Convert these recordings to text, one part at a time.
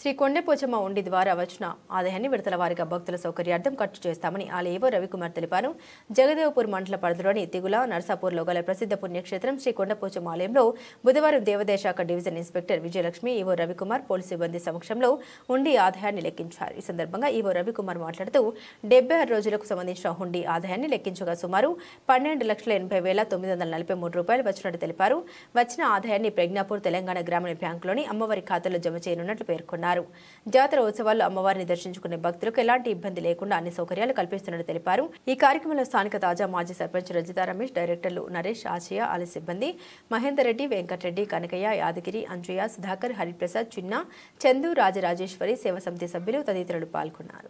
శ్రీ కొండపోచమ్మ ఉండి ద్వారా వచ్చిన ఆదాయాన్ని విడతల వారీగా భక్తుల సౌకర్యార్థం ఖర్చు చేస్తామని ఆలయవో రవికుమార్ తెలిపారు. జగదేవపూర్ మండల పరిధిలోని తిగుల నర్సాపూర్లో గల ప్రసిద్ధ పుణ్యక్షేత్రం శ్రీ కొండపోచమ్మ ఆలయంలో బుధవారం దేవాదాయ శాఖ division inspector Vijayalakshmi, EO Ravikumar police సిబ్బంది సమక్షంలో ఉండి ఆదాయాన్ని లెక్కించారు. ఈ సందర్భంగా ఈవో రవికుమార్ మాట్లాడుతూ 76 రోజులకు సంబంధించిన హుండీ ఆదాయాన్ని లెక్కించగా సుమారు 12,80,943 రూపాయలు వచ్చినట్టు తెలిపారు. వచ్చిన ఆదాయాన్ని ప్రజ్ఞాపూర్ తెలంగాణ గ్రామీణ బ్యాంకులోని అమ్మవారి ఖాతాలో జమ చేయనున్నట్లు పేర్కొన్నారు. జాతర ఉత్సవాల్లో అమ్మవారిని దర్శించుకునే భక్తులకు ఎలాంటి ఇబ్బంది లేకుండా అన్ని సౌకర్యాలు కల్పిస్తున్నట్టు తెలిపారు. ఈ కార్యక్రమంలో స్థానిక తాజా మాజీ సర్పంచ్ రజితా రమేష్, డైరెక్టర్లు నరేష్, ఆచయ్య, ఆలయ సిబ్బంది మహేందర్ రెడ్డి, వెంకటరెడ్డి, కనకయ్య, యాదగిరి, అంజయ్య, సుధాకర్, హరిప్రసాద్, చిన్న, చందు, రాజరాజేశ్వరి, సేవా సమితి సభ్యులు తదితరులు పాల్గొన్నారు.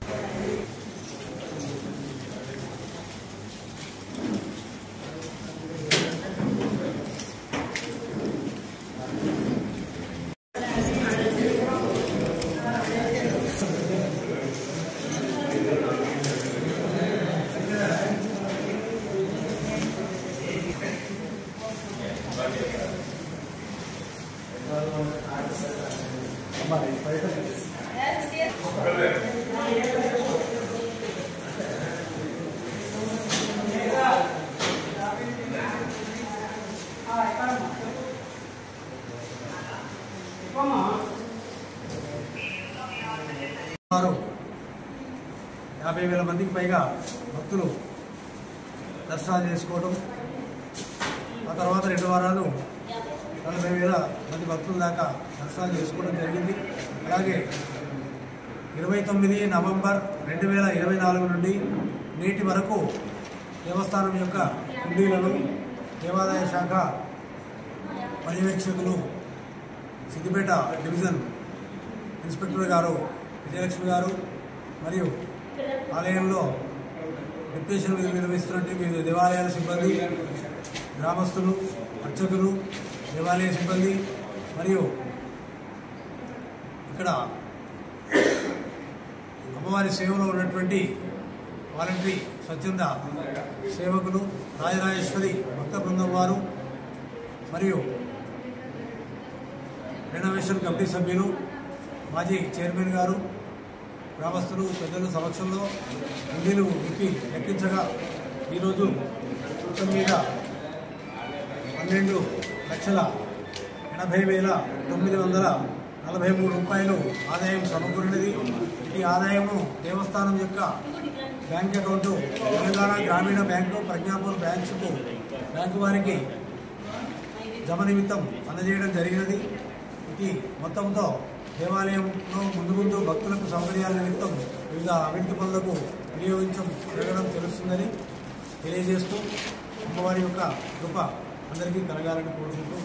సుమారు 50,000 మందికి పైగా భక్తులు దర్శనాలు చేసుకోవడం, ఆ తర్వాత 2 వారాలు 40,000 మంది భక్తుల దాకా దర్శనాలు చేసుకోవడం జరిగింది. అలాగే 29 నవంబర్ 2024 నుండి నేటి వరకు దేవస్థానం యొక్క హుండీలను దేవాదాయ శాఖ పర్యవేక్షకులు సిద్దిపేట డివిజన్ ఇన్స్పెక్టర్ గారు విజయలక్ష్మి గారు మరియు ఆలయంలో డిప్యూషన్ నిర్వహిస్తున్నట్టు దేవాలయాల సిబ్బంది, గ్రామస్తులు, అర్చకులు, దేవాలయ సిబ్బంది మరియు ఇక్కడ అమ్మవారి సేవలో ఉన్నటువంటి వాలంటరీ స్వచ్ఛంద సేవకులు, రాజరాజేశ్వరి భక్త బృందం వారు మరియు రెనోవేషన్ కమిటీ సభ్యులు, మాజీ చైర్మన్ గారు, గ్రామస్తులు, పెద్దల సమక్షంలో హుండీలు విప్పి లెక్కించగా ఈరోజు మొత్తం మీద 12,80,943 రూపాయలు ఆదాయం సమకూరినది. ఈ ఆదాయము దేవస్థానం యొక్క బ్యాంక్ అకౌంటు తెలంగాణ గ్రామీణ బ్యాంకు, ప్రజ్ఞాపూర్ బ్యాంకు వారికి జమ నిమిత్తం అందజేయడం జరిగినది. ఇది మొత్తంతో దేవాలయంలో ముందు భక్తులకు సౌకర్యాల నిమిత్తం వివిధ అభివృద్ధి పనులకు వినియోగించడం తెలుస్తుందని తెలియజేస్తూ అమ్మవారి యొక్క కృప అందరికీ కలగాలని కోరుకుంటూ